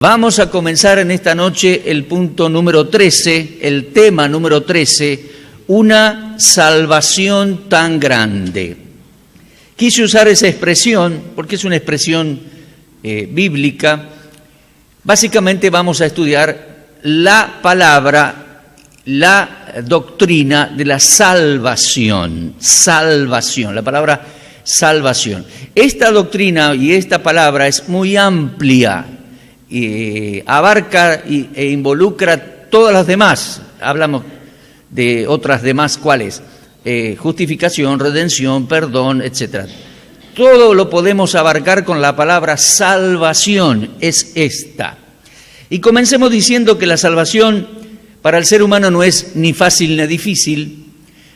Vamos a comenzar en esta noche el punto número 13, el tema número 13, una salvación tan grande. Quise usar esa expresión porque es una expresión bíblica. Básicamente vamos a estudiar la palabra, la doctrina de la salvación, la palabra salvación. Esta doctrina y esta palabra es muy amplia. Abarca e involucra todas las demás. Hablamos de otras demás, ¿cuáles? Justificación, redención, perdón, etc. Todo lo podemos abarcar con la palabra salvación, es esta. Y comencemos diciendo que la salvación para el ser humano no es ni fácil ni difícil.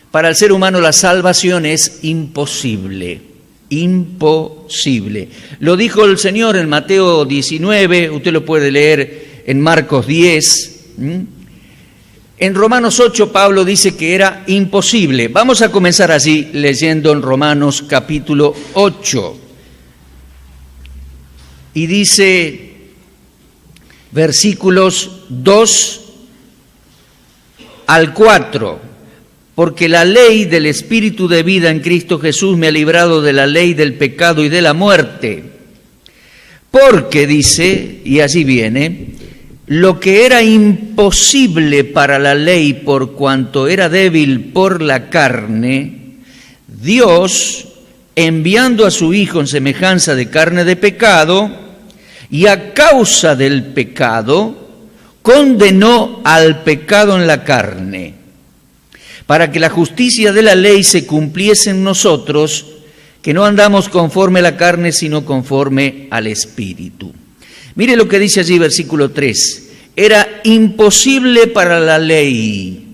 Para el ser humano la salvación es imposible. Imposible. Lo dijo el Señor en Mateo 19, usted lo puede leer en Marcos 10. En Romanos 8 Pablo dice que era imposible. Vamos a comenzar así leyendo en Romanos capítulo 8. Y dice versículos 2 al 4. Porque la ley del Espíritu de vida en Cristo Jesús me ha librado de la ley del pecado y de la muerte. Porque, dice, y así viene, lo que era imposible para la ley por cuanto era débil por la carne, Dios, enviando a su Hijo en semejanza de carne de pecado, y a causa del pecado, condenó al pecado en la carne, para que la justicia de la ley se cumpliese en nosotros, que no andamos conforme a la carne, sino conforme al Espíritu. Mire lo que dice allí, versículo 3. Era imposible para la ley.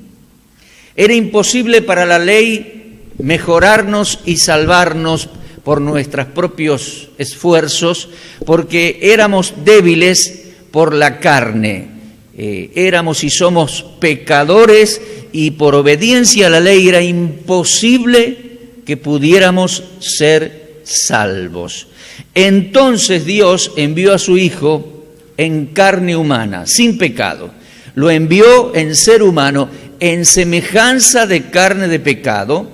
Era imposible para la ley mejorarnos y salvarnos por nuestros propios esfuerzos, porque éramos débiles por la carne. Éramos y somos pecadores, y por obediencia a la ley era imposible que pudiéramos ser salvos. Entonces Dios envió a su Hijo en carne humana, sin pecado. Lo envió en ser humano, en semejanza de carne de pecado,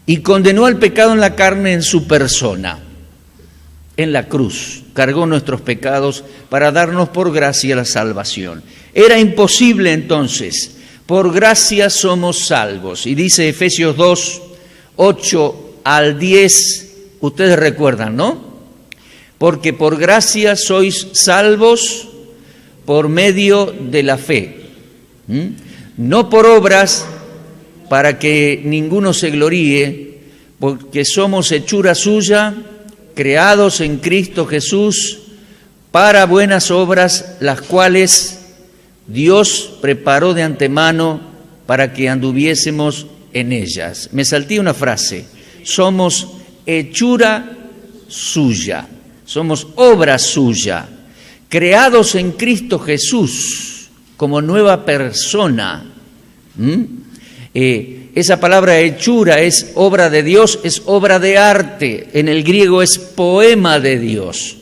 y condenó al pecado en la carne en su persona. En la cruz cargó nuestros pecados para darnos por gracia la salvación. Era imposible entonces. Por gracia somos salvos. Y dice Efesios 2, 8 al 10, ustedes recuerdan, ¿no? Porque por gracia sois salvos por medio de la fe. No por obras, para que ninguno se gloríe, porque somos hechura suya, creados en Cristo Jesús, para buenas obras, las cuales Dios preparó de antemano para que anduviésemos en ellas. Me salté una frase. Somos hechura suya. Somos obra suya. Creados en Cristo Jesús como nueva persona. Esa palabra hechura es obra de Dios, es obra de arte. En el griego es poema de Dios.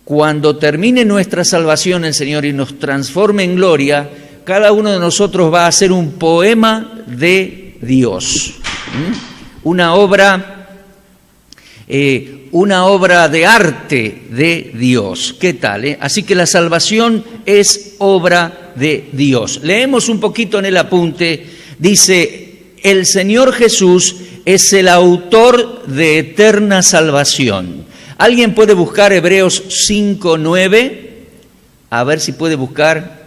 Cuando termine nuestra salvación el Señor y nos transforme en gloria, cada uno de nosotros va a hacer un poema de Dios, una obra de arte de Dios. ¿Qué tal? Así que la salvación es obra de Dios. Leemos un poquito en el apunte. Dice, el Señor Jesús es el autor de eterna salvación. ¿Alguien puede buscar Hebreos 5:9? A ver si puede buscar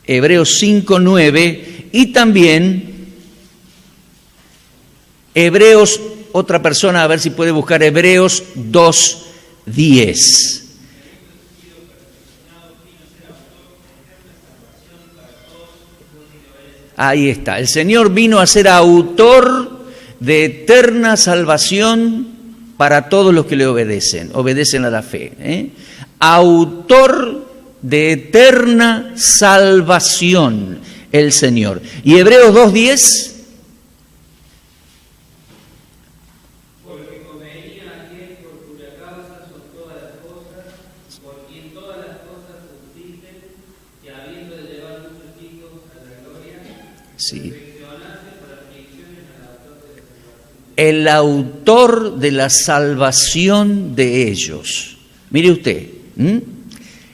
Hebreos 5:9 y también Hebreos, otra persona, a ver si puede buscar Hebreos 2:10. Ahí está, el Señor vino a ser autor de eterna salvación para todos los que le obedecen a la fe. Autor de eterna salvación, el Señor. Y Hebreos 2:10. Porque convenía a aquel por cuya causa son todas las cosas, por quien Sí. El autor de la salvación de ellos. Mire usted,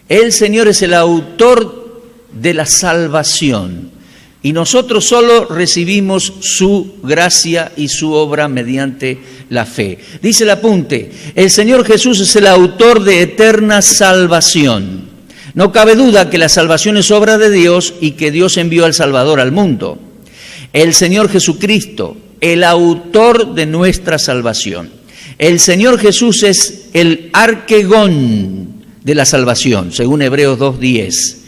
el Señor es el autor de la salvación y nosotros solo recibimos su gracia y su obra mediante la fe. Dice el apunte, el Señor Jesús es el autor de eterna salvación. No cabe duda que la salvación es obra de Dios y que Dios envió al Salvador al mundo. El Señor Jesucristo, el autor de nuestra salvación. El Señor Jesús es el arquegón de la salvación, según Hebreos 2:10.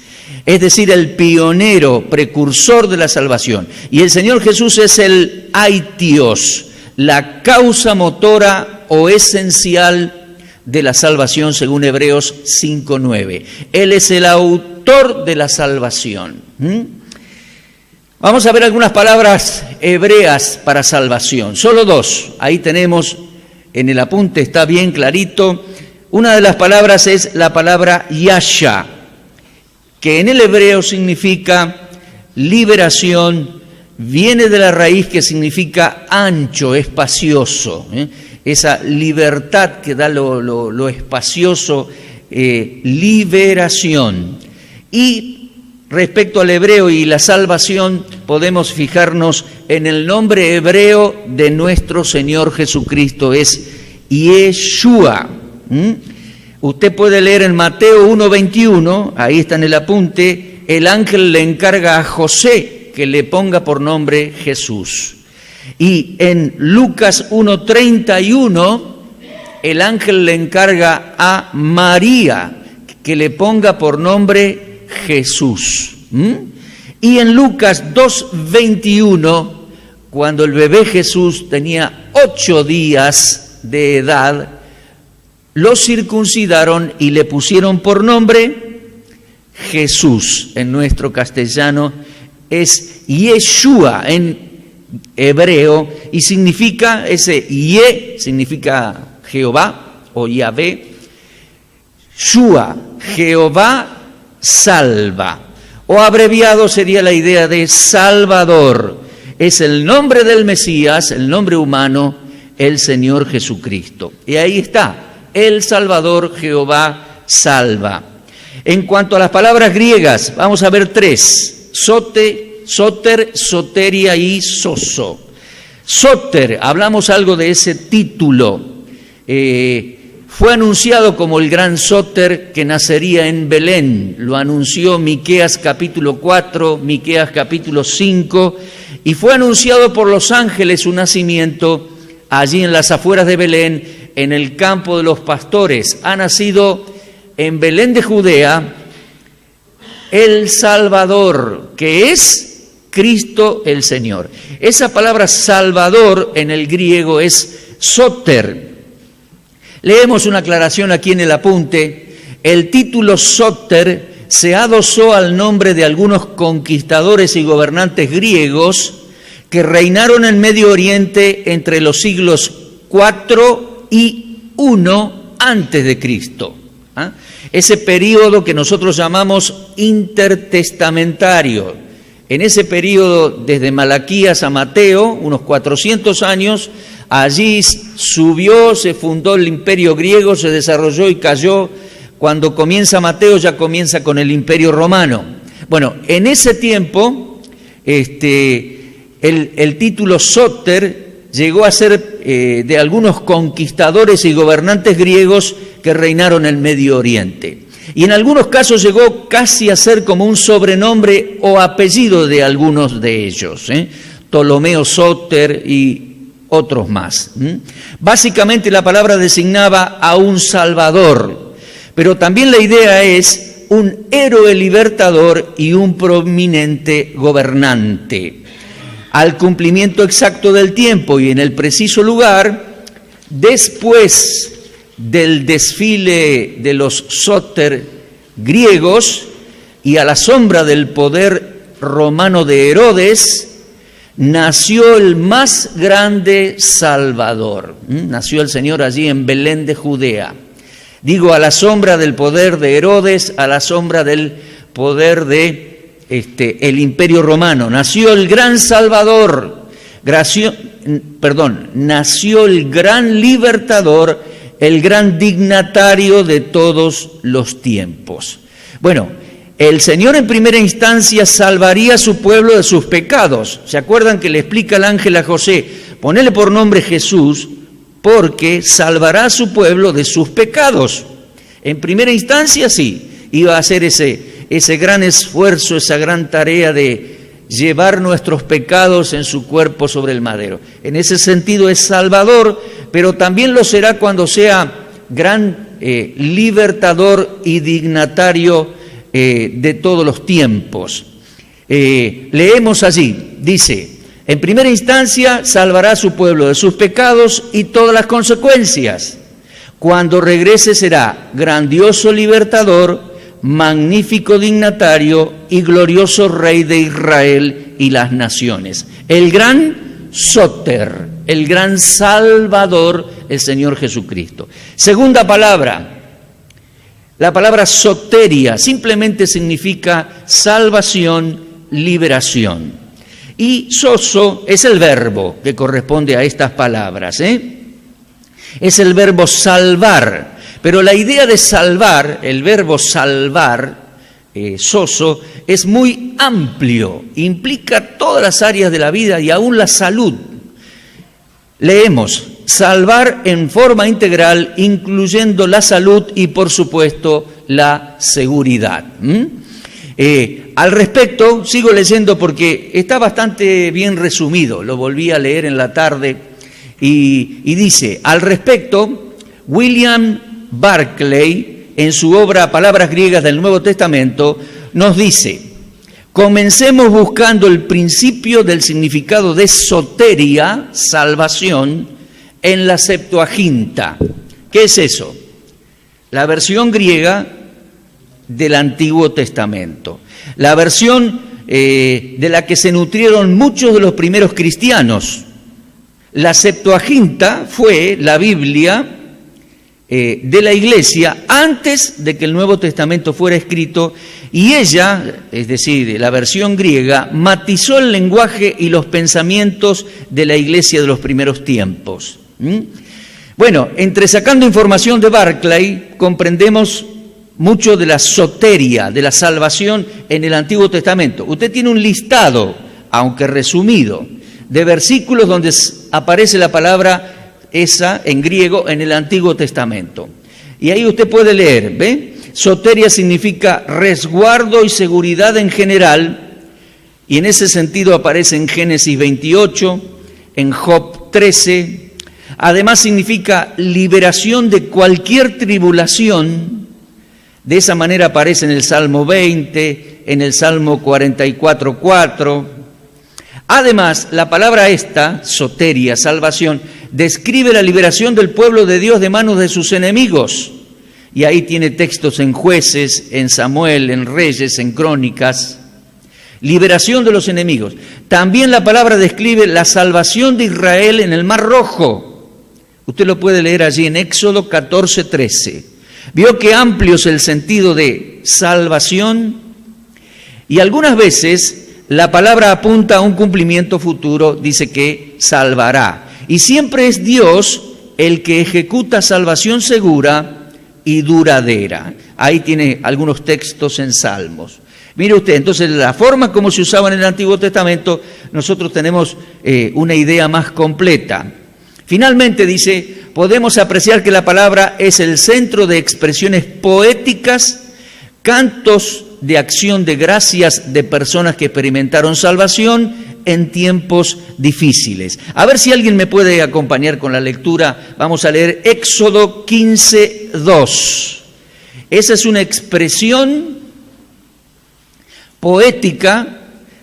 Es decir, el pionero, precursor de la salvación. Y el Señor Jesús es el aitios, la causa motora o esencial de la salvación, según Hebreos 5:9. Él es el autor de la salvación. Vamos a ver algunas palabras hebreas para salvación, solo dos. Ahí tenemos, en el apunte está bien clarito. Una de las palabras es la palabra yasha, que en el hebreo significa liberación, viene de la raíz que significa ancho, espacioso, esa libertad que da lo espacioso, liberación. Y respecto al hebreo y la salvación, podemos fijarnos en el nombre hebreo de nuestro Señor Jesucristo, es Yeshua. Usted puede leer en Mateo 1:21, ahí está en el apunte, el ángel le encarga a José que le ponga por nombre Jesús. Y en Lucas 1:31, el ángel le encarga a María que le ponga por nombre Jesús. Y en Lucas 2:21, cuando el bebé Jesús tenía 8 días de edad, lo circuncidaron y le pusieron por nombre Jesús. En nuestro castellano es Yeshua en hebreo y significa, ese Ye significa Jehová o Yahvé, Shua, Jehová salva, o abreviado sería la idea de Salvador. Es el nombre del Mesías, el nombre humano, el Señor Jesucristo. Y ahí está, el Salvador, Jehová salva. En cuanto a las palabras griegas, vamos a ver 3, soter, soteria y soso. Soter, hablamos algo de ese título. Fue anunciado como el gran Soter que nacería en Belén. Lo anunció Miqueas capítulo 4, Miqueas capítulo 5, y fue anunciado por los ángeles su nacimiento allí en las afueras de Belén, en el campo de los pastores. Ha nacido en Belén de Judea el Salvador, que es Cristo el Señor. Esa palabra Salvador en el griego es Soter. Leemos una aclaración aquí en el apunte. El título Soter se adosó al nombre de algunos conquistadores y gobernantes griegos que reinaron en Medio Oriente entre los siglos 4 y 1 antes de Cristo. Ese periodo que nosotros llamamos intertestamentario. En ese periodo, desde Malaquías a Mateo, unos 400 años, allí subió, se fundó el imperio griego, se desarrolló y cayó. Cuando comienza Mateo ya comienza con el imperio romano. Bueno, en ese tiempo el título Soter llegó a ser de algunos conquistadores y gobernantes griegos que reinaron en Medio Oriente. Y en algunos casos llegó casi a ser como un sobrenombre o apellido de algunos de ellos, Ptolomeo Soter y otros más. Básicamente la palabra designaba a un salvador, pero también la idea es un héroe libertador y un prominente gobernante. Al cumplimiento exacto del tiempo y en el preciso lugar, después del desfile de los Soter griegos y a la sombra del poder romano de Herodes, nació el más grande Salvador. Nació el Señor allí en Belén de Judea. Digo, a la sombra del poder de Herodes, a la sombra del poder de el Imperio Romano. Nació el gran Salvador, nació el gran libertador, el gran dignatario de todos los tiempos. Bueno, el Señor en primera instancia salvaría a su pueblo de sus pecados. ¿Se acuerdan que le explica el ángel a José? Ponele por nombre Jesús, porque salvará a su pueblo de sus pecados. En primera instancia sí, iba a hacer ese gran esfuerzo, esa gran tarea de llevar nuestros pecados en su cuerpo sobre el madero. En ese sentido es Salvador, pero también lo será cuando sea gran libertador y dignatario de todos los tiempos. Leemos allí, dice, en primera instancia salvará a su pueblo de sus pecados y todas las consecuencias. Cuando regrese será grandioso libertador, magnífico dignatario y glorioso Rey de Israel y las naciones. El gran Soter, el gran Salvador, el Señor Jesucristo. Segunda palabra, la palabra soteria simplemente significa salvación, liberación. Y soso es el verbo que corresponde a estas palabras, Es el verbo salvar. Pero la idea de salvar, el verbo salvar, soso, es muy amplio, implica todas las áreas de la vida y aún la salud. Leemos, salvar en forma integral, incluyendo la salud y, por supuesto, la seguridad. Al respecto, sigo leyendo porque está bastante bien resumido, lo volví a leer en la tarde, y dice, al respecto, William Barclay, en su obra Palabras griegas del Nuevo Testamento, nos dice, comencemos buscando el principio del significado de soteria, salvación, en la Septuaginta. ¿Qué es eso? La versión griega del Antiguo Testamento, la versión de la que se nutrieron muchos de los primeros cristianos. La Septuaginta fue la Biblia de la Iglesia antes de que el Nuevo Testamento fuera escrito, y ella, es decir, la versión griega, matizó el lenguaje y los pensamientos de la Iglesia de los primeros tiempos. Bueno, entresacando información de Barclay, comprendemos mucho de la soteria, de la salvación en el Antiguo Testamento. Usted tiene un listado, aunque resumido, de versículos donde aparece la palabra esa en griego en el Antiguo Testamento. Y ahí usted puede leer, ¿ve? Soteria significa resguardo y seguridad en general, y en ese sentido aparece en Génesis 28, en Job 13. Además significa liberación de cualquier tribulación. De esa manera aparece en el Salmo 20, en el Salmo 44:4. Además, la palabra esta, soteria, salvación, describe la liberación del pueblo de Dios de manos de sus enemigos. Y ahí tiene textos en Jueces, en Samuel, en Reyes, en Crónicas. Liberación de los enemigos. También la palabra describe la salvación de Israel en el Mar Rojo. Usted lo puede leer allí en Éxodo 14:13. Vio que amplio es el sentido de salvación, y algunas veces la palabra apunta a un cumplimiento futuro, dice que salvará. Y siempre es Dios el que ejecuta salvación segura y duradera. Ahí tiene algunos textos en Salmos. Mire usted, entonces la forma como se usaba en el Antiguo Testamento, nosotros tenemos una idea más completa. Finalmente dice, podemos apreciar que la palabra es el centro de expresiones poéticas, cantos de acción de gracias de personas que experimentaron salvación en tiempos difíciles. A ver si alguien me puede acompañar con la lectura. Vamos a leer Éxodo 15:2. Esa es una expresión poética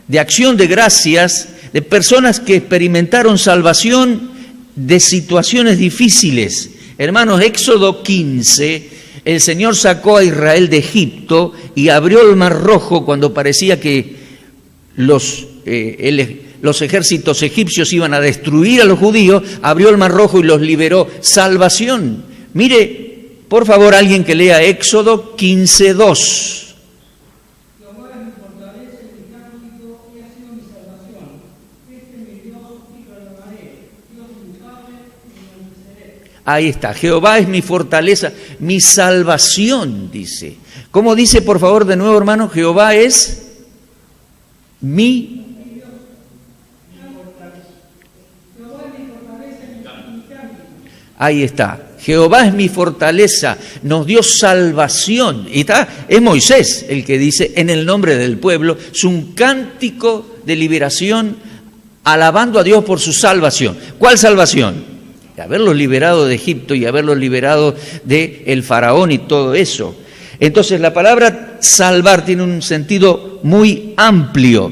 de acción de gracias de personas que experimentaron salvación de situaciones difíciles. Hermanos, Éxodo 15, el Señor sacó a Israel de Egipto y abrió el Mar Rojo cuando parecía que los ejércitos egipcios iban a destruir a los judíos. Abrió el Mar Rojo y los liberó. Salvación. Mire Por favor, alguien que lea Éxodo 15:2. Ahí está, Jehová es mi fortaleza, mi salvación, dice. ¿Cómo dice, por favor, de nuevo, hermano? Jehová es mi... Ahí está, Jehová es mi fortaleza, nos dio salvación. Y está, es Moisés el que dice, en el nombre del pueblo, es un cántico de liberación, alabando a Dios por su salvación. ¿Cuál salvación? Haberlos liberado de Egipto y haberlos liberado del faraón y todo eso. Entonces la palabra salvar tiene un sentido muy amplio,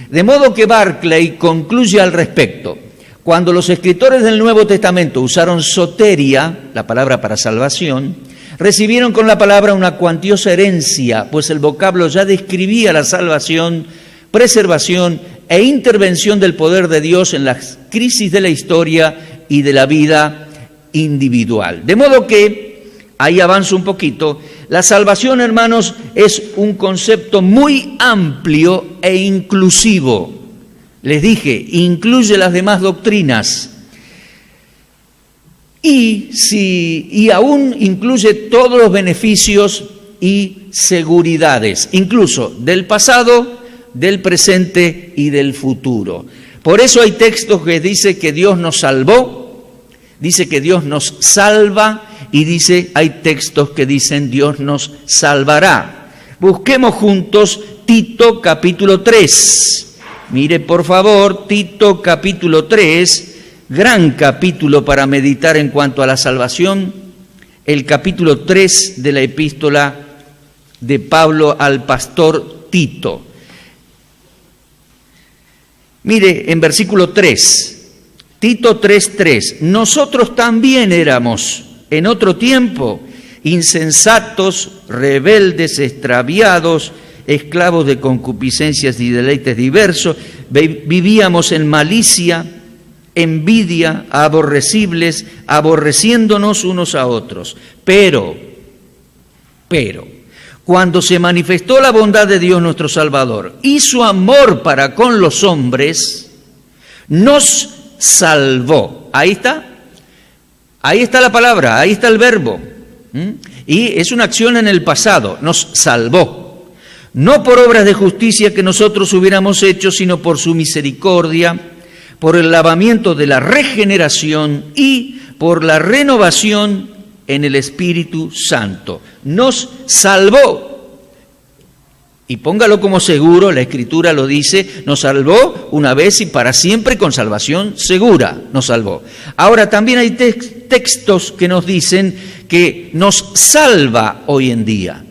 de modo que Barclay concluye al respecto. Cuando los escritores del Nuevo Testamento usaron soteria, la palabra para salvación, recibieron con la palabra una cuantiosa herencia, pues el vocablo ya describía la salvación, preservación e intervención del poder de Dios en las crisis de la historia y de la vida individual. De modo que, ahí avanzo un poquito, la salvación, hermanos, es un concepto muy amplio e inclusivo. Les dije, incluye las demás doctrinas y aún incluye todos los beneficios y seguridades, incluso del pasado, del presente y del futuro. Por eso hay textos que dicen que Dios nos salvó, dice que Dios nos salva y hay textos que dicen Dios nos salvará. Busquemos juntos Tito capítulo 3. Mire por favor, Tito capítulo 3, gran capítulo para meditar en cuanto a la salvación, el capítulo 3 de la epístola de Pablo al pastor Tito. Mire, en versículo 3, Tito 3:3, nosotros también éramos en otro tiempo insensatos, rebeldes, extraviados, esclavos de concupiscencias y deleites diversos, vivíamos en malicia, envidia, aborrecibles, aborreciéndonos unos a otros. Pero, cuando se manifestó la bondad de Dios nuestro Salvador y su amor para con los hombres, nos salvó. Ahí está la palabra, ahí está el verbo. Y es una acción en el pasado, nos salvó. No por obras de justicia que nosotros hubiéramos hecho, sino por su misericordia, por el lavamiento de la regeneración y por la renovación en el Espíritu Santo. Nos salvó. Y póngalo como seguro, la Escritura lo dice, nos salvó una vez y para siempre con salvación segura, nos salvó. Ahora también hay textos que nos dicen que nos salva hoy en día.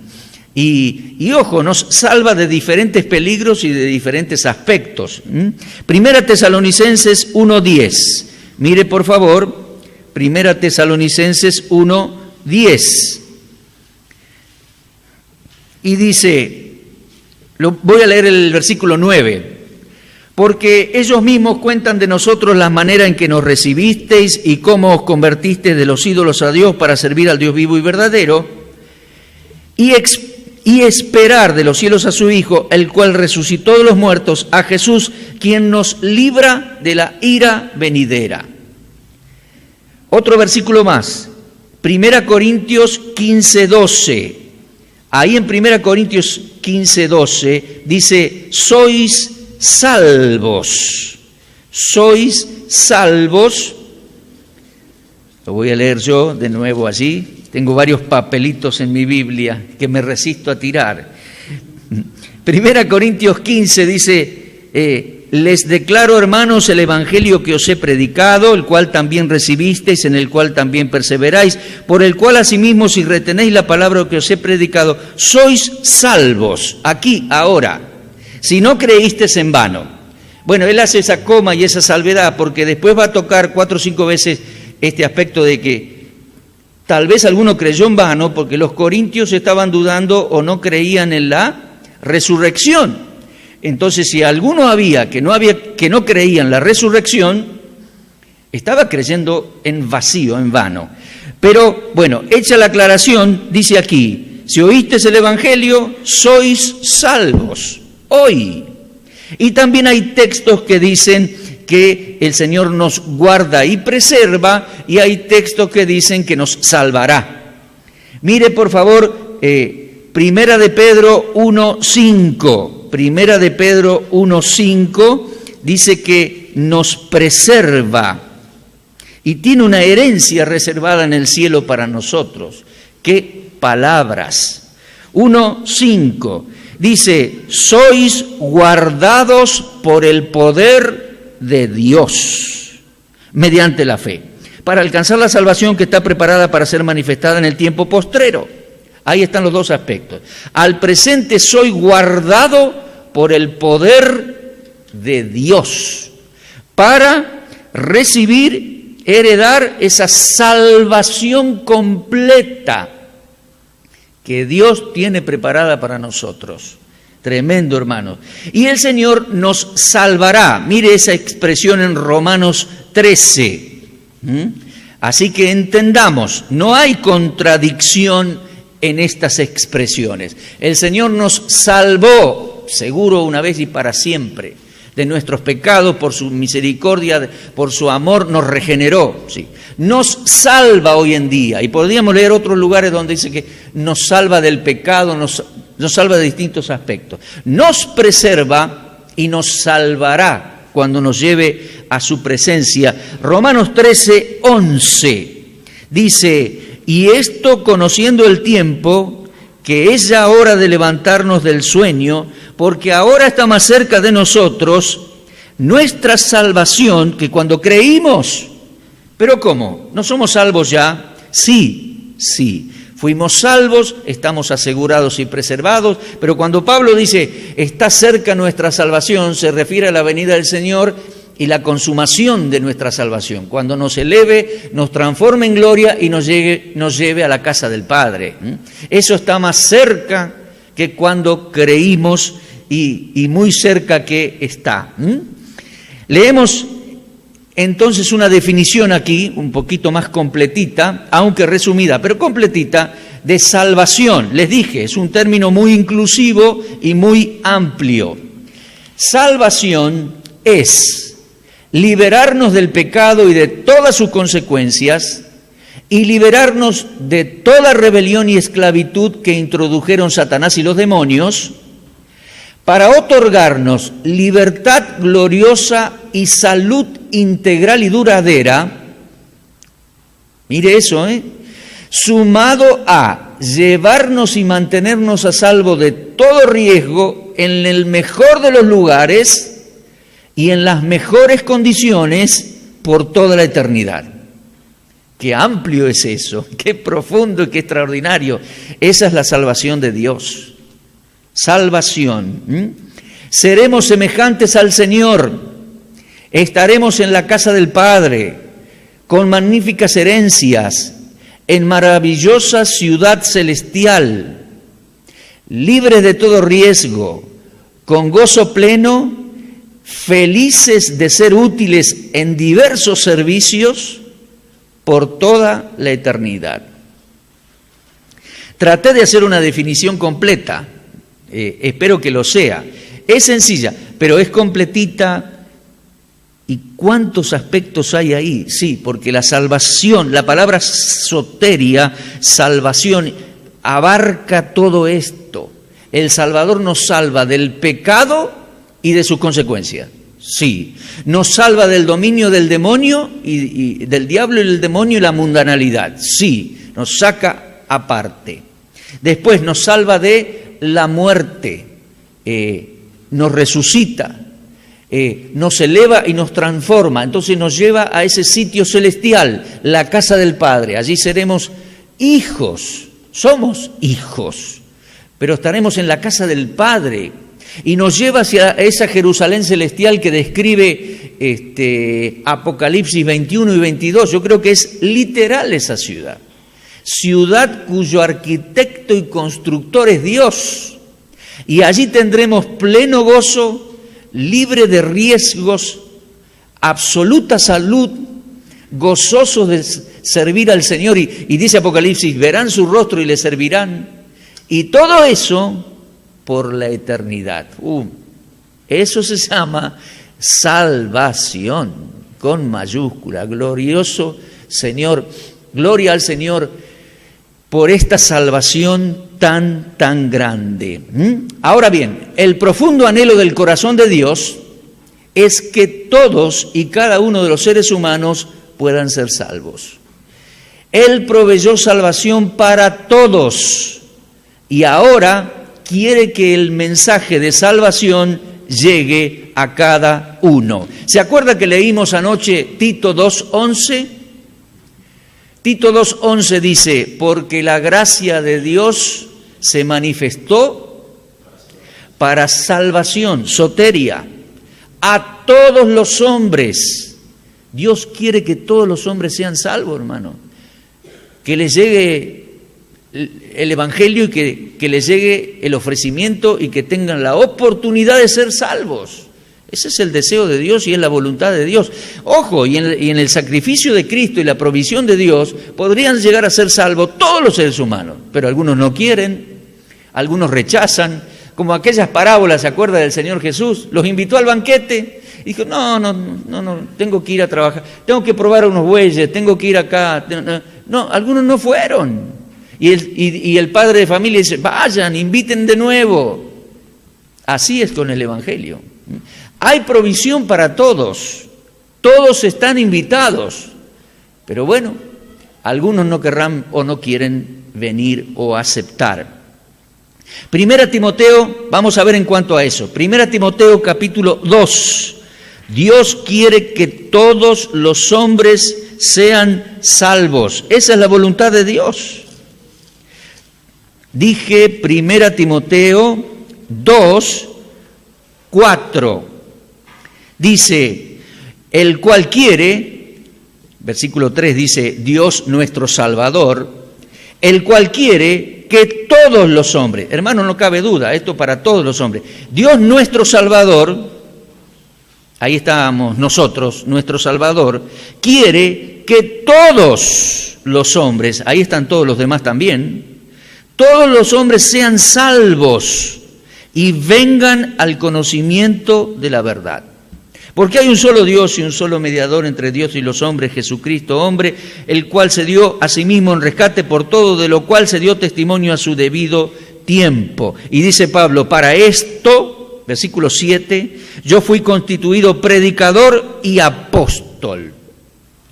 Y ojo, nos salva de diferentes peligros y de diferentes aspectos. Primera Tesalonicenses 1:10. Mire por favor, Primera Tesalonicenses 1:10. Y dice, voy a leer el versículo 9. Porque ellos mismos cuentan de nosotros la manera en que nos recibisteis y cómo os convertisteis de los ídolos a Dios para servir al Dios vivo y verdadero, y esperar de los cielos a su Hijo, el cual resucitó de los muertos, a Jesús, quien nos libra de la ira venidera. Otro versículo más, 1 Corintios 15:12. Ahí en 1 Corintios 15:12 dice, sois salvos. Lo voy a leer yo de nuevo allí. Tengo varios papelitos en mi Biblia que me resisto a tirar. 1 Corintios 15 dice, les declaro, hermanos, el evangelio que os he predicado, el cual también recibisteis, en el cual también perseveráis, por el cual asimismo, si retenéis la palabra que os he predicado, sois salvos, aquí, ahora, si no creísteis en vano. Bueno, él hace esa coma y esa salvedad, porque después va a tocar 4 o 5 veces este aspecto de que tal vez alguno creyó en vano, porque los corintios estaban dudando o no creían en la resurrección. Entonces, si alguno había que no creía en la resurrección, estaba creyendo en vacío, en vano. Pero, bueno, hecha la aclaración, dice aquí, si oísteis el Evangelio, sois salvos, hoy. Y también hay textos que dicen que el Señor nos guarda y preserva, y hay textos que dicen que nos salvará. Mire, por favor, Primera de Pedro 1:5. Primera de Pedro 1:5 dice que nos preserva y tiene una herencia reservada en el cielo para nosotros. ¡Qué palabras! 1:5 dice, sois guardados por el poder de Dios mediante la fe, para alcanzar la salvación que está preparada para ser manifestada en el tiempo postrero. Ahí están los dos aspectos. Al presente soy guardado por el poder de Dios para recibir, heredar esa salvación completa que Dios tiene preparada para nosotros. Tremendo, hermano. Y el Señor nos salvará. Mire esa expresión en Romanos 13. Así que entendamos, no hay contradicción en estas expresiones. El Señor nos salvó, seguro una vez y para siempre, de nuestros pecados, por su misericordia, por su amor, nos regeneró. Sí. Nos salva hoy en día, y podríamos leer otros lugares donde dice que nos salva del pecado, nos salva de distintos aspectos. Nos preserva y nos salvará cuando nos lleve a su presencia. Romanos 13:11 dice, y esto conociendo el tiempo, que es ya hora de levantarnos del sueño, porque ahora está más cerca de nosotros nuestra salvación que cuando creímos. ¿Pero cómo? ¿No somos salvos ya? Sí. Fuimos salvos, estamos asegurados y preservados, pero cuando Pablo dice, está cerca nuestra salvación, se refiere a la venida del Señor y la consumación de nuestra salvación, cuando nos eleve, nos transforme en gloria y nos lleve a la casa del Padre. Eso está más cerca que cuando creímos y muy cerca que está. Leemos entonces una definición aquí, un poquito más completita, aunque resumida, pero completita, de salvación. Les dije, es un término muy inclusivo y muy amplio. Salvación es liberarnos del pecado y de todas sus consecuencias y liberarnos de toda rebelión y esclavitud que introdujeron Satanás y los demonios para otorgarnos libertad gloriosa y salud integral y duradera. Mire eso, sumado a llevarnos y mantenernos a salvo de todo riesgo en el mejor de los lugares y en las mejores condiciones por toda la eternidad. Qué amplio es eso, qué profundo y qué extraordinario. Esa es la salvación de Dios. Salvación. Seremos semejantes al Señor, estaremos en la casa del Padre, con magníficas herencias, en maravillosa ciudad celestial, libres de todo riesgo, con gozo pleno, felices de ser útiles en diversos servicios por toda la eternidad. Traté de hacer una definición completa. Espero que lo sea. Es sencilla, pero es completita. ¿Y cuántos aspectos hay ahí? Sí, porque la salvación, la palabra soteria, salvación, abarca todo esto. El Salvador nos salva del pecado y de sus consecuencias. Sí, nos salva del dominio del demonio y del diablo y del demonio y la mundanalidad. Sí, nos saca aparte. Después nos salva de la muerte, nos resucita, nos eleva y nos transforma. Entonces nos lleva a ese sitio celestial, la casa del Padre. Allí seremos hijos, somos hijos, pero estaremos en la casa del Padre. Y nos lleva hacia esa Jerusalén celestial que describe Apocalipsis 21 y 22. Yo creo que es literal esa ciudad. Ciudad cuyo arquitecto y constructor es Dios. Y allí tendremos pleno gozo, libre de riesgos, absoluta salud, gozosos servir al Señor y dice Apocalipsis, verán su rostro y le servirán. Y todo eso por la eternidad. Eso se llama salvación, con mayúscula. Glorioso Señor, gloria al Señor por esta salvación tan grande. Ahora bien, el profundo anhelo del corazón de Dios es que todos y cada uno de los seres humanos puedan ser salvos. Él proveyó salvación para todos y ahora quiere que el mensaje de salvación llegue a cada uno. ¿Se acuerda que leímos anoche Tito 2:11? Tito 2:11 dice, porque la gracia de Dios se manifestó para salvación, soteria, a todos los hombres. Dios quiere que todos los hombres sean salvos, hermano. Que les llegue el Evangelio y que les llegue el ofrecimiento y que tengan la oportunidad de ser salvos. Ese es el deseo de Dios y es la voluntad de Dios. Ojo, y en el sacrificio de Cristo y la provisión de Dios podrían llegar a ser salvos todos los seres humanos, pero algunos no quieren, algunos rechazan, como aquellas parábolas, ¿se acuerda del Señor Jesús? Los invitó al banquete y dijo, no, tengo que ir a trabajar, tengo que probar unos bueyes, tengo que ir acá. No, algunos no fueron. Y el padre de familia dice, vayan, inviten de nuevo. Así es con el Evangelio. Hay provisión para todos, todos están invitados, pero bueno, algunos no querrán o no quieren venir o aceptar. Primera Timoteo, vamos a ver en cuanto a eso. Primera Timoteo capítulo 2. Dios quiere que todos los hombres sean salvos. Esa es la voluntad de Dios. Dije Primera Timoteo 2:4. Dice, el cual quiere, versículo 3 dice, Dios nuestro Salvador, el cual quiere que todos los hombres, hermano, no cabe duda, esto para todos los hombres, Dios nuestro Salvador, ahí estamos nosotros, nuestro Salvador, quiere que todos los hombres, ahí están todos los demás también, todos los hombres sean salvos y vengan al conocimiento de la verdad. Porque hay un solo Dios y un solo mediador entre Dios y los hombres, Jesucristo, hombre, el cual se dio a sí mismo en rescate por todo, de lo cual se dio testimonio a su debido tiempo. Y dice Pablo, para esto, versículo 7, yo fui constituido predicador y apóstol.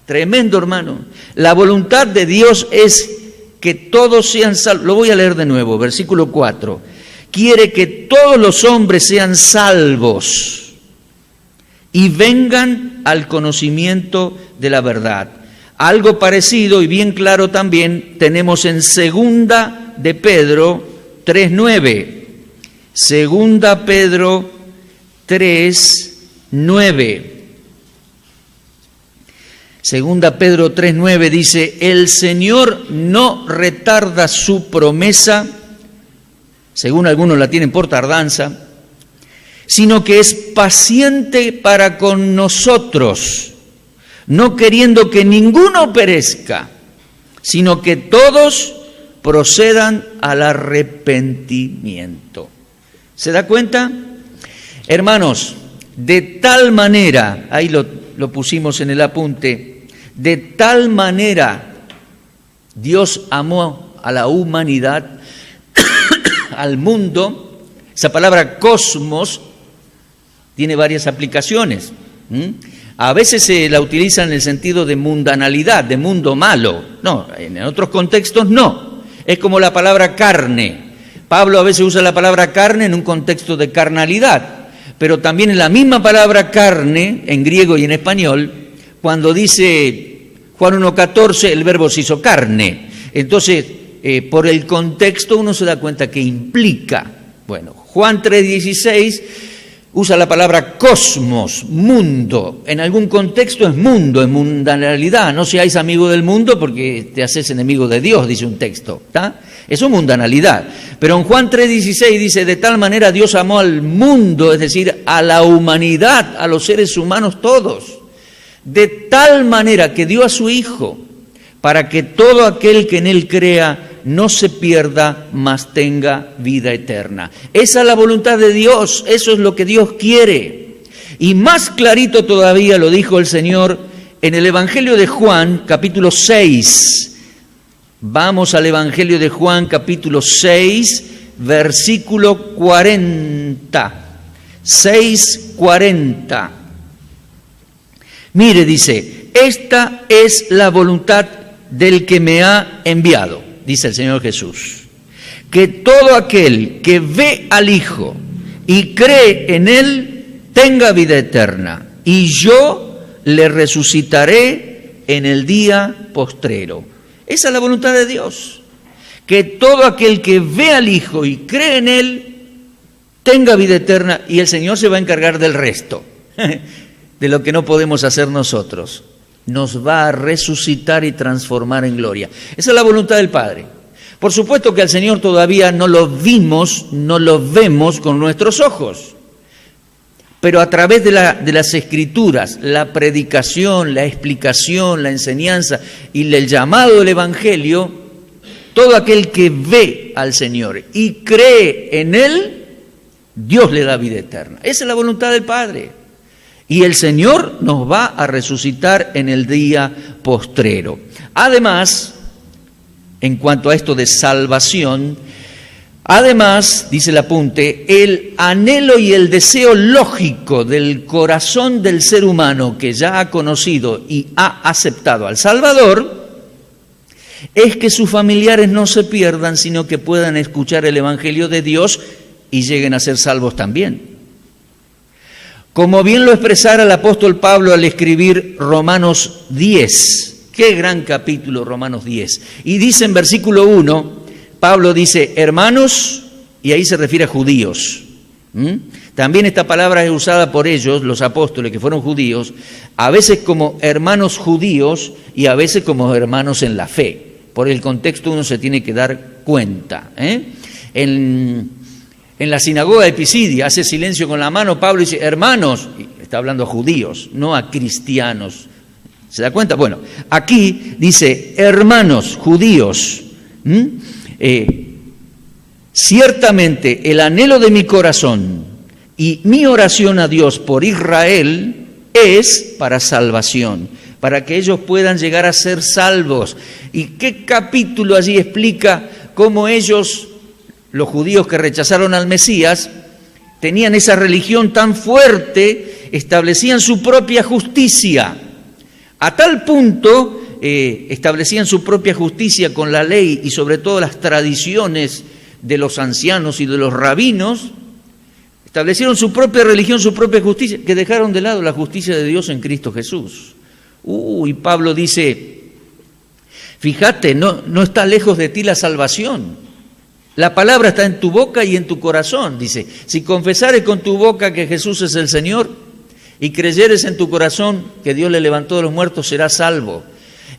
Tremendo, hermano. La voluntad de Dios es que todos sean salvos. Lo voy a leer de nuevo, versículo 4. Quiere que todos los hombres sean salvos y vengan al conocimiento de la verdad. Algo parecido y bien claro también tenemos en Segunda de Pedro 3:9. Segunda Pedro 3:9. Segunda Pedro 3:9 dice, el Señor no retarda su promesa, según algunos la tienen por tardanza, sino que es paciente para con nosotros, no queriendo que ninguno perezca, sino que todos procedan al arrepentimiento. ¿Se da cuenta? Hermanos, de tal manera, ahí lo pusimos en el apunte, de tal manera Dios amó a la humanidad, al mundo. Esa palabra cosmos tiene varias aplicaciones. A veces se la utiliza en el sentido de mundanalidad, de mundo malo. No, en otros contextos no. Es como la palabra carne. Pablo a veces usa la palabra carne en un contexto de carnalidad, pero también en la misma palabra carne, en griego y en español, cuando dice Juan 1:14, el verbo se hizo carne. Entonces, por el contexto uno se da cuenta que implica. Bueno, Juan 3:16 usa la palabra cosmos, mundo. En algún contexto es mundo, es mundanalidad. No seáis amigo del mundo porque te haces enemigo de Dios, dice un texto. ¿Está? Eso es mundanalidad. Pero en Juan 3:16 dice, de tal manera Dios amó al mundo, es decir, a la humanidad, a los seres humanos todos. De tal manera que dio a su Hijo, para que todo aquel que en Él crea no se pierda, mas tenga vida eterna. Esa es la voluntad de Dios, eso es lo que Dios quiere. Y más clarito todavía lo dijo el Señor en el Evangelio de Juan, capítulo 6. Vamos al Evangelio de Juan, capítulo 6, versículo 40. 6:40. Mire, dice, esta es la voluntad del que me ha enviado, dice el Señor Jesús, que todo aquel que ve al Hijo y cree en Él tenga vida eterna, y yo le resucitaré en el día postrero. Esa es la voluntad de Dios, que todo aquel que ve al Hijo y cree en Él tenga vida eterna, y el Señor se va a encargar del resto, de lo que no podemos hacer nosotros. Nos va a resucitar y transformar en gloria. Esa es la voluntad del Padre. Por supuesto que al Señor todavía no lo vimos, no lo vemos con nuestros ojos, pero a través de las Escrituras, la predicación, la explicación, la enseñanza y el llamado del Evangelio, todo aquel que ve al Señor y cree en Él, Dios le da vida eterna. Esa es la voluntad del Padre. Y el Señor nos va a resucitar en el día postrero. Además, en cuanto a esto de salvación, además, dice el apunte, el anhelo y el deseo lógico del corazón del ser humano que ya ha conocido y ha aceptado al Salvador es que sus familiares no se pierdan, sino que puedan escuchar el Evangelio de Dios y lleguen a ser salvos también. Como bien lo expresara el apóstol Pablo al escribir Romanos 10. Qué gran capítulo, Romanos 10. Y dice en versículo 1, Pablo dice, hermanos, y ahí se refiere a judíos. También esta palabra es usada por ellos, los apóstoles que fueron judíos, a veces como hermanos judíos y a veces como hermanos en la fe. Por el contexto uno se tiene que dar cuenta. En la sinagoga de Pisidia, hace silencio con la mano, Pablo dice, hermanos, y está hablando a judíos, no a cristianos. ¿Se da cuenta? Bueno, aquí dice, hermanos judíos, ciertamente el anhelo de mi corazón y mi oración a Dios por Israel es para salvación, para que ellos puedan llegar a ser salvos. ¿Y qué capítulo allí explica cómo ellos, los judíos que rechazaron al Mesías, tenían esa religión tan fuerte, establecían su propia justicia? A tal punto establecían su propia justicia con la ley y sobre todo las tradiciones de los ancianos y de los rabinos, establecieron su propia religión, su propia justicia, que dejaron de lado la justicia de Dios en Cristo Jesús. Y Pablo dice, fíjate, no está lejos de ti la salvación. La palabra está en tu boca y en tu corazón. Dice, si confesares con tu boca que Jesús es el Señor y creyeres en tu corazón que Dios le levantó de los muertos, serás salvo.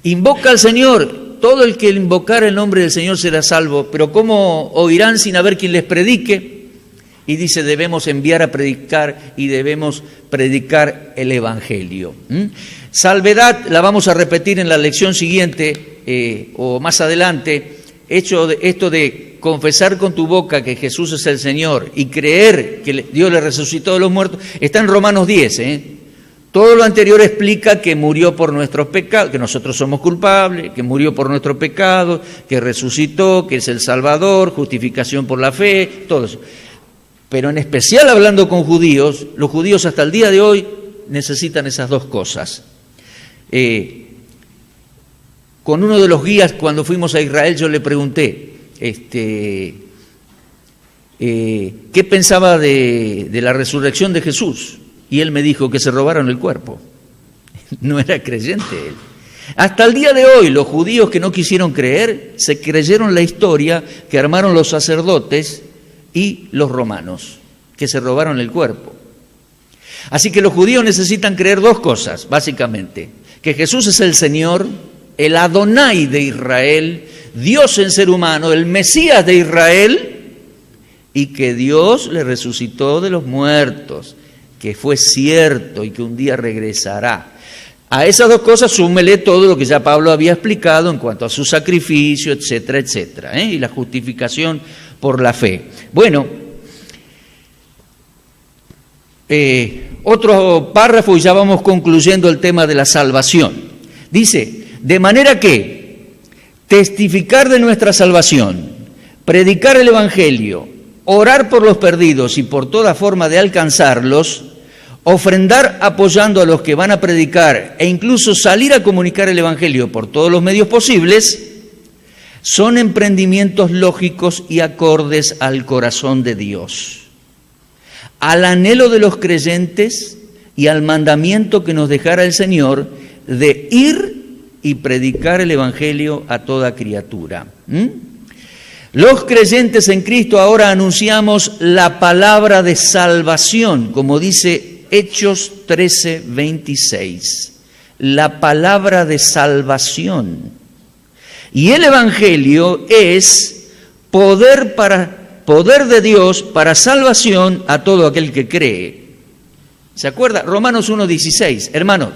Invoca al Señor. Todo el que invocara el nombre del Señor será salvo. Pero ¿cómo oirán sin haber quien les predique? Y dice, debemos enviar a predicar y debemos predicar el Evangelio. Salvedad, la vamos a repetir en la lección siguiente o más adelante. Esto de confesar con tu boca que Jesús es el Señor y creer que Dios le resucitó de los muertos, está en Romanos 10. Todo lo anterior explica que murió por nuestros pecados, que nosotros somos culpables, que murió por nuestros pecados, que resucitó, que es el Salvador, justificación por la fe, todo eso. Pero en especial hablando con judíos, los judíos hasta el día de hoy necesitan esas dos cosas. Con uno de los guías, cuando fuimos a Israel, yo le pregunté qué pensaba de la resurrección de Jesús. Y él me dijo que se robaron el cuerpo. No era creyente él. Hasta el día de hoy, los judíos que no quisieron creer, se creyeron la historia que armaron los sacerdotes y los romanos, que se robaron el cuerpo. Así que los judíos necesitan creer dos cosas, básicamente. Que Jesús es el Señor, el Adonai de Israel, Dios en ser humano, el Mesías de Israel, y que Dios le resucitó de los muertos, que fue cierto y que un día regresará. A esas dos cosas súmele todo lo que ya Pablo había explicado en cuanto a su sacrificio, etcétera, etcétera, y la justificación por la fe. Bueno, otro párrafo y ya vamos concluyendo el tema de la salvación. Dice, de manera que testificar de nuestra salvación, predicar el Evangelio, orar por los perdidos y por toda forma de alcanzarlos, ofrendar apoyando a los que van a predicar e incluso salir a comunicar el Evangelio por todos los medios posibles, son emprendimientos lógicos y acordes al corazón de Dios, al anhelo de los creyentes y al mandamiento que nos dejara el Señor de ir y predicar el Evangelio a toda criatura. Los creyentes en Cristo ahora anunciamos la palabra de salvación, como dice Hechos 13:26, la palabra de salvación. Y el Evangelio es poder de Dios para salvación a todo aquel que cree. ¿Se acuerda? Romanos 1:16, hermanos,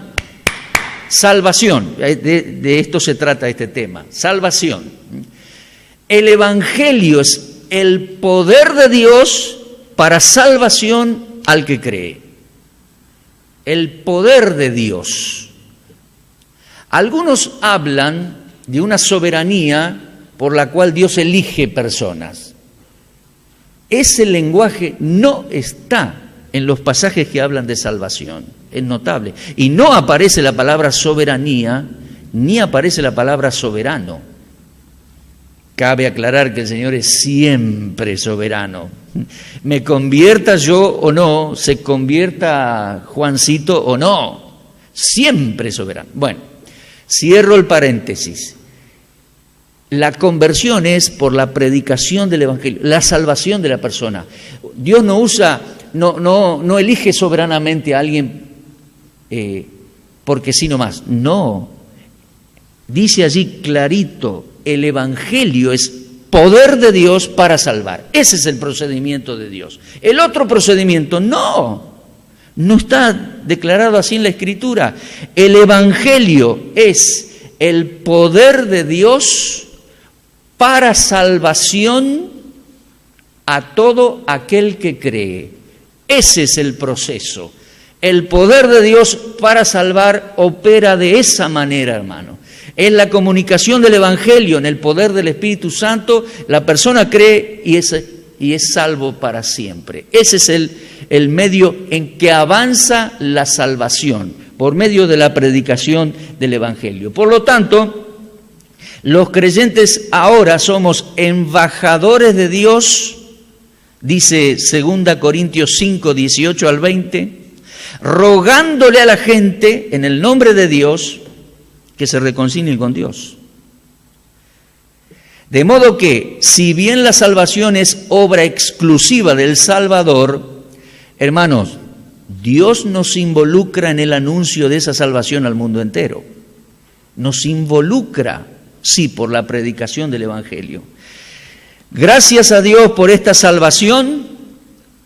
salvación, de esto se trata este tema, salvación. El Evangelio es el poder de Dios para salvación al que cree. El poder de Dios. Algunos hablan de una soberanía por la cual Dios elige personas. Ese lenguaje no está en los pasajes que hablan de salvación. Es notable. Y no aparece la palabra soberanía, ni aparece la palabra soberano. Cabe aclarar que el Señor es siempre soberano. Me convierta yo o no, se convierta Juancito o no, siempre soberano. Bueno, cierro el paréntesis. La conversión es por la predicación del Evangelio, la salvación de la persona. Dios no elige soberanamente a alguien porque sí nomás. No, dice allí clarito, el Evangelio es poder de Dios para salvar. Ese es el procedimiento de Dios. El otro procedimiento no está declarado así en la Escritura. El Evangelio es el poder de Dios para salvación a todo aquel que cree. Ese es el proceso. El poder de Dios para salvar opera de esa manera, hermano. En la comunicación del Evangelio, en el poder del Espíritu Santo, la persona cree y es salvo para siempre. Ese es el medio en que avanza la salvación, por medio de la predicación del Evangelio. Por lo tanto, los creyentes ahora somos embajadores de Dios, dice 2 Corintios 5, 18 al 20, rogándole a la gente en el nombre de Dios que se reconcilien con Dios. De modo que, si bien la salvación es obra exclusiva del Salvador, hermanos, Dios nos involucra en el anuncio de esa salvación al mundo entero. Nos involucra, sí, por la predicación del Evangelio. Gracias a Dios por esta salvación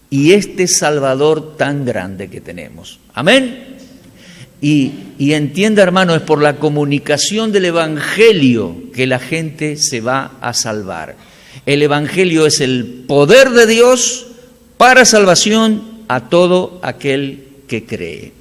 y este Salvador tan grande que tenemos. Amén. Y entienda, hermano, es por la comunicación del Evangelio que la gente se va a salvar. El Evangelio es el poder de Dios para salvación a todo aquel que cree.